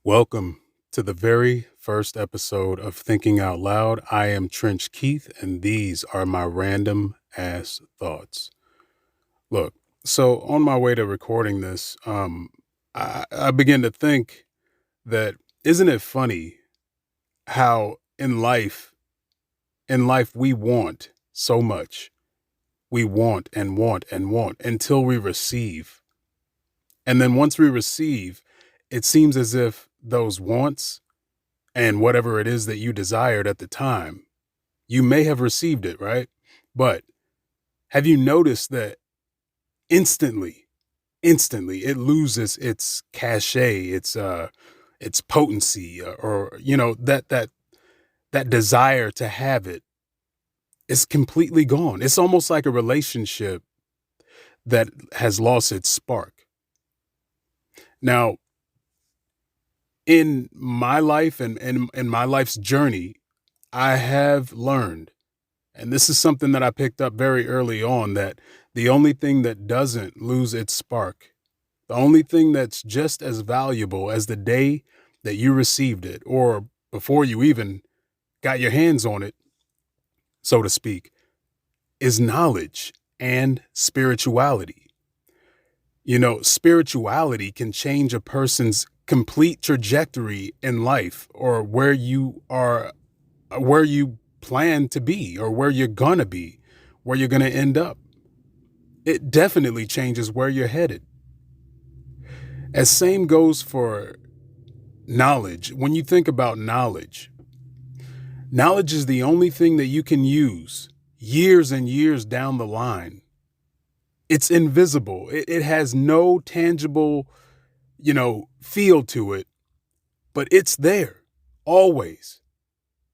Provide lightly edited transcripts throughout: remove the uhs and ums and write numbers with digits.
Welcome to the very first episode of Thinking Out Loud. I am Trench Keith, and these are my random ass thoughts. Look, so on my way to recording this, I begin to think that isn't it funny how in life we want so much. We want and want and want until we receive. And then once we receive, it seems as if those wants and whatever it is that you desired at the time, you may have received it, right? But have you noticed that instantly, instantly it loses its cachet, its potency, or that desire to have it is completely gone. It's almost like a relationship that has lost its spark. Now, in my life and in my life's journey, I have learned. And this is something that I picked up very early on, that the only thing that doesn't lose its spark, the only thing that's just as valuable as the day that you received it or before you even got your hands on it, so to speak, is knowledge and spirituality. Spirituality can change a person's complete trajectory in life, or where you plan to be, or where you're gonna be, where you're gonna end up. It definitely changes where you're headed. As same goes for knowledge. When you think about knowledge, knowledge is the only thing that you can use years and years down the line. It's invisible. It has no tangible, feel to it, but it's there always.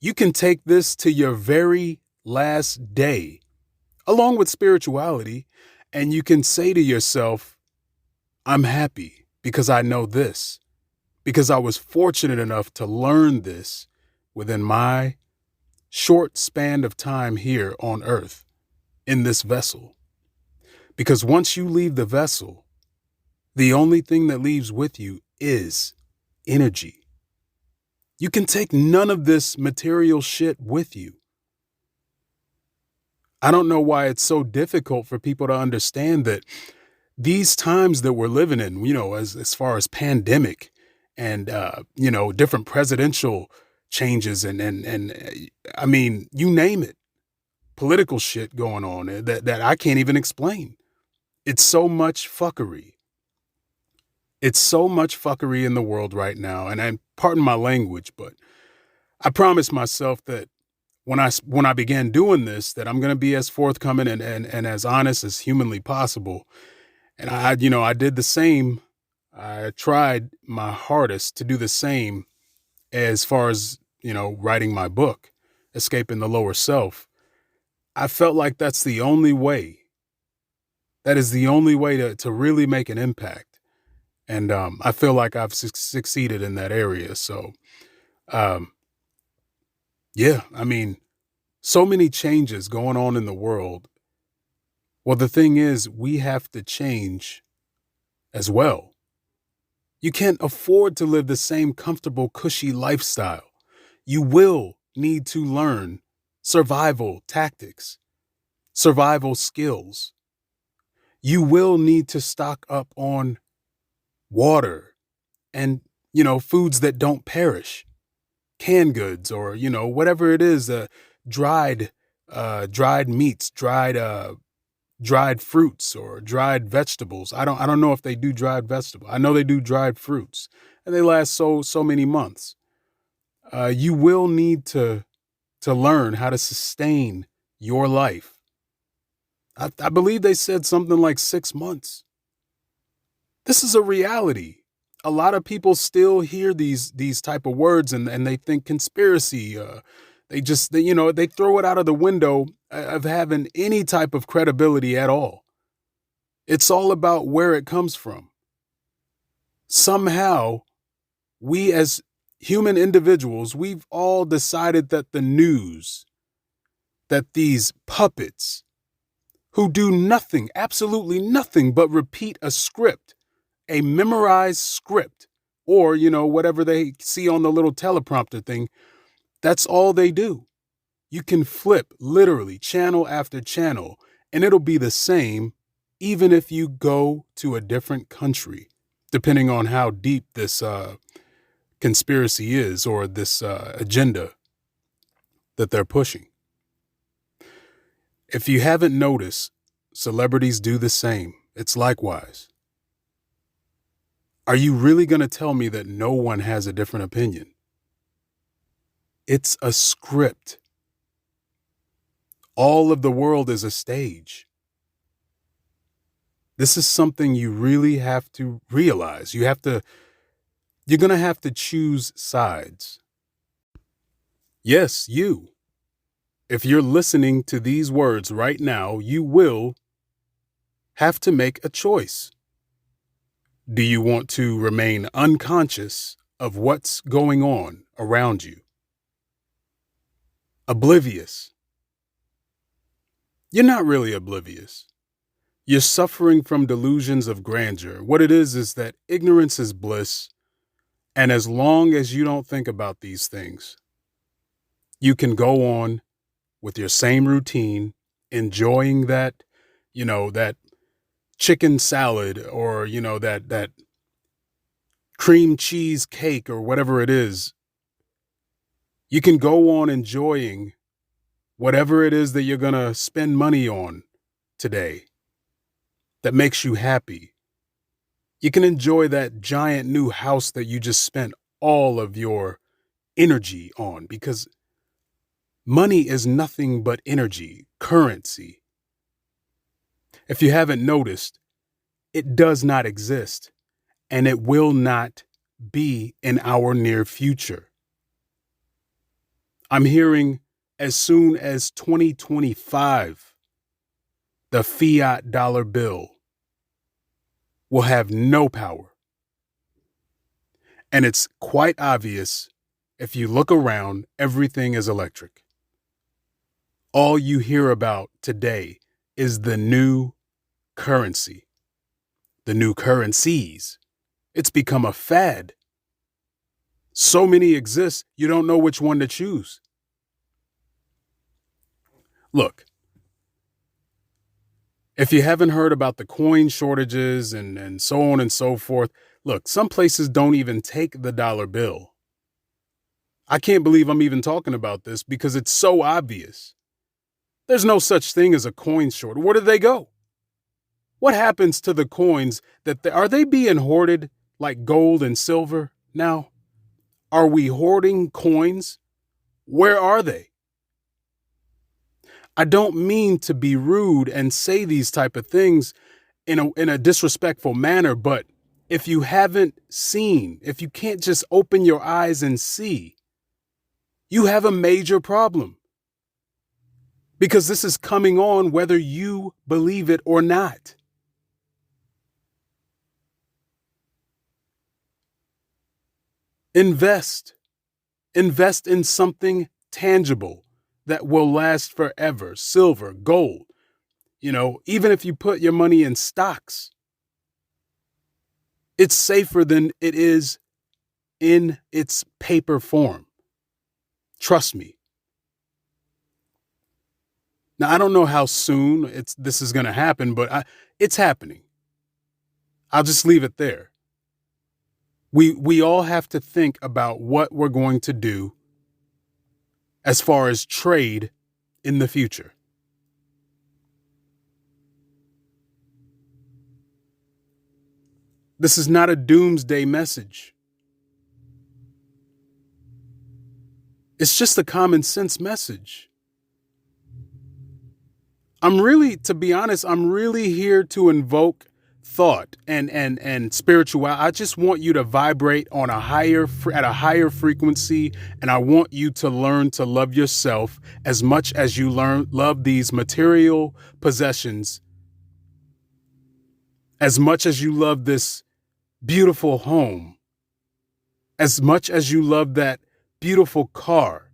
You can take this to your very last day, along with spirituality, and you can say to yourself, I'm happy because I know this, because I was fortunate enough to learn this within my short span of time here on earth in this vessel. Because once you leave the vessel, the only thing that leaves with you is energy. You can take none of this material shit with you. I don't know why it's so difficult for people to understand that these times that we're living in, as far as pandemic and, different presidential changes and I mean, you name it, political shit going on that I can't even explain. It's so much fuckery. It's so much fuckery in the world right now. And pardon my language, but I promised myself that when I began doing this, that I'm going to be as forthcoming and as honest as humanly possible. And I did the same. I tried my hardest to do the same as far as, writing my book, Escaping the Lower Self. I felt like that's the only way. That is the only way to really make an impact. And I feel like I've succeeded in that area. So, um, yeah, I mean, so many changes going on in the world. Well, the thing is, we have to change as well. You can't afford to live the same comfortable, cushy lifestyle. You will need to learn survival tactics, survival skills. You will need to stock up on water and, foods that don't perish, canned goods, or, whatever it is, dried meats, dried fruits, or dried vegetables. I don't know if they do dried vegetables. I know they do dried fruits, and they last so many months. You will need to learn how to sustain your life. I believe they said something like 6 months. This is a reality. A lot of people still hear these type of words and they think conspiracy. They throw it out of the window of having any type of credibility at all. It's all about where it comes from. Somehow, we as human individuals, we've all decided that the news, that these puppets who do nothing, absolutely nothing but repeat a script, a memorized script, or, whatever they see on the little teleprompter thing. That's all they do. You can flip literally channel after channel, and it'll be the same even if you go to a different country, depending on how deep this conspiracy is, or this agenda that they're pushing. If you haven't noticed, celebrities do the same. It's likewise. Are you really going to tell me that no one has a different opinion? It's a script. All of the world is a stage. This is something you really have to realize. You're going to have to choose sides. Yes, you. If you're listening to these words right now, you will have to make a choice. Do you want to remain unconscious of what's going on around you? Oblivious. You're not really oblivious. You're suffering from delusions of grandeur. What it is that ignorance is bliss. And as long as you don't think about these things, you can go on with your same routine, enjoying that chicken salad, or, that cream cheese cake, or whatever it is. You can go on enjoying whatever it is that you're going to spend money on today that makes you happy. You can enjoy that giant new house that you just spent all of your energy on, because money is nothing but energy, currency. If you haven't noticed, it does not exist, and it will not be in our near future. I'm hearing as soon as 2025, the fiat dollar bill will have no power. And it's quite obvious. If you look around, everything is electric. All you hear about today is the new currency, the new currencies. It's become a fad. So many exist, you don't know which one to choose. Look, if you haven't heard about the coin shortages and so on and so forth, look, some places don't even take the dollar bill. I can't believe I'm even talking about this because it's so obvious. There's no such thing as a coin shortage. Where do they go? What happens to the coins are they being hoarded like gold and silver now? Are we hoarding coins? Where are they? I don't mean to be rude and say these type of things in a disrespectful manner, but if you haven't seen, if you can't just open your eyes and see, you have a major problem. Because this is coming on whether you believe it or not. Invest. Invest in something tangible that will last forever. Silver, gold. Even if you put your money in stocks, it's safer than it is in its paper form. Trust me. Now, I don't know how soon this is going to happen, but it's happening. I'll just leave it there. We all have to think about what we're going to do as far as trade in the future. This is not a doomsday message. It's just a common sense message. To be honest, I'm really here to invoke thought and spirituality. I just want you to vibrate at a higher frequency, and I want you to learn to love yourself as much as you love these material possessions, as much as you love this beautiful home, as much as you love that beautiful car,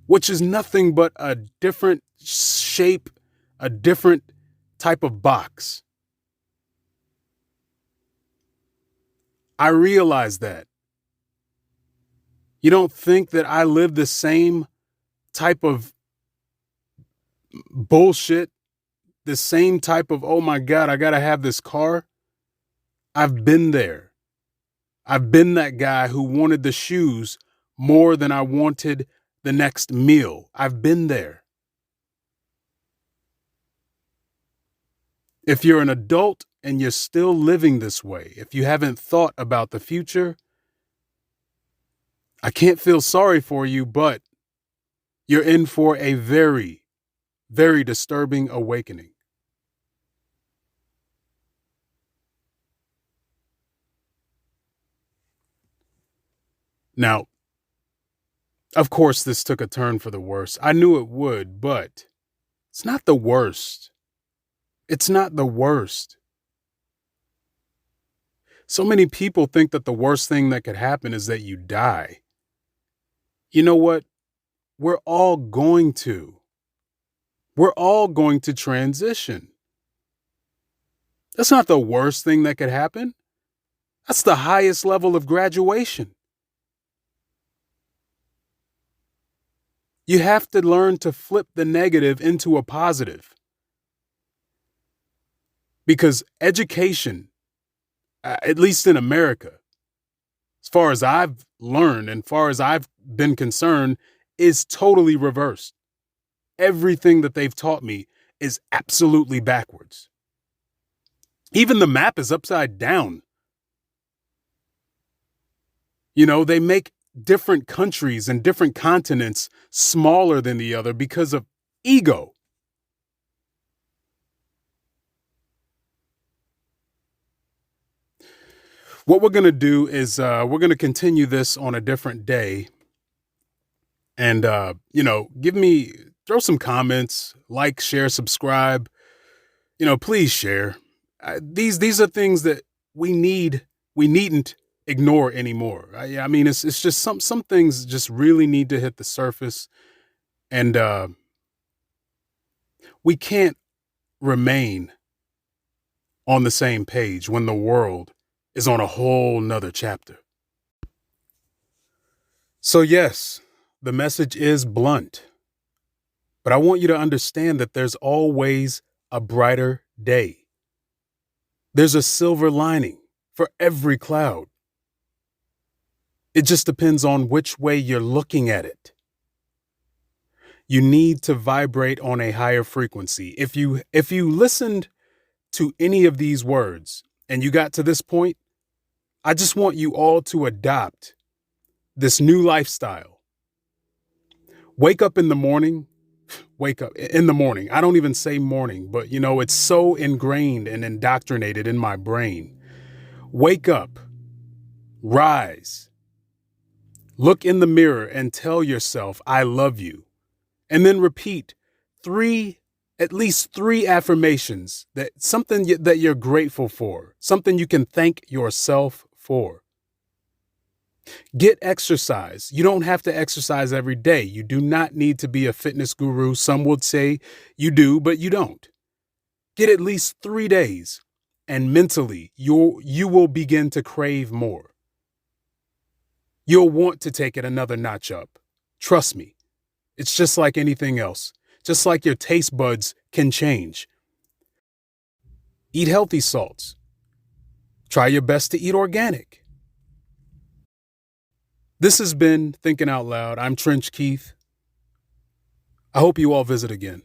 which is nothing but a different shape, a different type of box. I realize that. You don't think that I live the same type of bullshit, the same type of, oh my God, I gotta have this car? I've been there. I've been that guy who wanted the shoes more than I wanted the next meal. I've been there. If you're an adult and you're still living this way, if you haven't thought about the future, I can't feel sorry for you, but you're in for a very, very disturbing awakening. Now, of course, this took a turn for the worse. I knew it would, but it's not the worst. It's not the worst. So many people think that the worst thing that could happen is that you die. You know what? We're all going to. We're all going to transition. That's not the worst thing that could happen. That's the highest level of graduation. You have to learn to flip the negative into a positive. Because education, at least in America, as far as I've learned and far as I've been concerned, is totally reversed. Everything that they've taught me is absolutely backwards. Even the map is upside down. You know, they make different countries and different continents smaller than the other because of ego. What we're going to do is we're going to continue this on a different day. And, throw some comments, like, share, subscribe. Please share. These are things that we needn't ignore anymore. I mean, it's just some things just really need to hit the surface. And we can't remain on the same page when the world is on a whole nother chapter. So yes, the message is blunt, but I want you to understand that there's always a brighter day. There's a silver lining for every cloud. It just depends on which way you're looking at it. You need to vibrate on a higher frequency. If you listened to any of these words and you got to this point, I just want you all to adopt this new lifestyle. Wake up in the morning. Wake up in the morning. I don't even say morning, but it's so ingrained and indoctrinated in my brain. Wake up, rise, look in the mirror and tell yourself, I love you. And then repeat at least three affirmations, that something that you're grateful for, something you can thank yourself for. Get exercise. You don't have to exercise every day. You do not need to be a fitness guru. Some would say you do, but you don't. Get at least 3 days, and mentally you will begin to crave more. You'll want to take it another notch up. Trust me. It's just like anything else. Just like your taste buds can change. Eat healthy salts. Try your best to eat organic. This has been Thinking Out Loud. I'm Trench Keith. I hope you all visit again.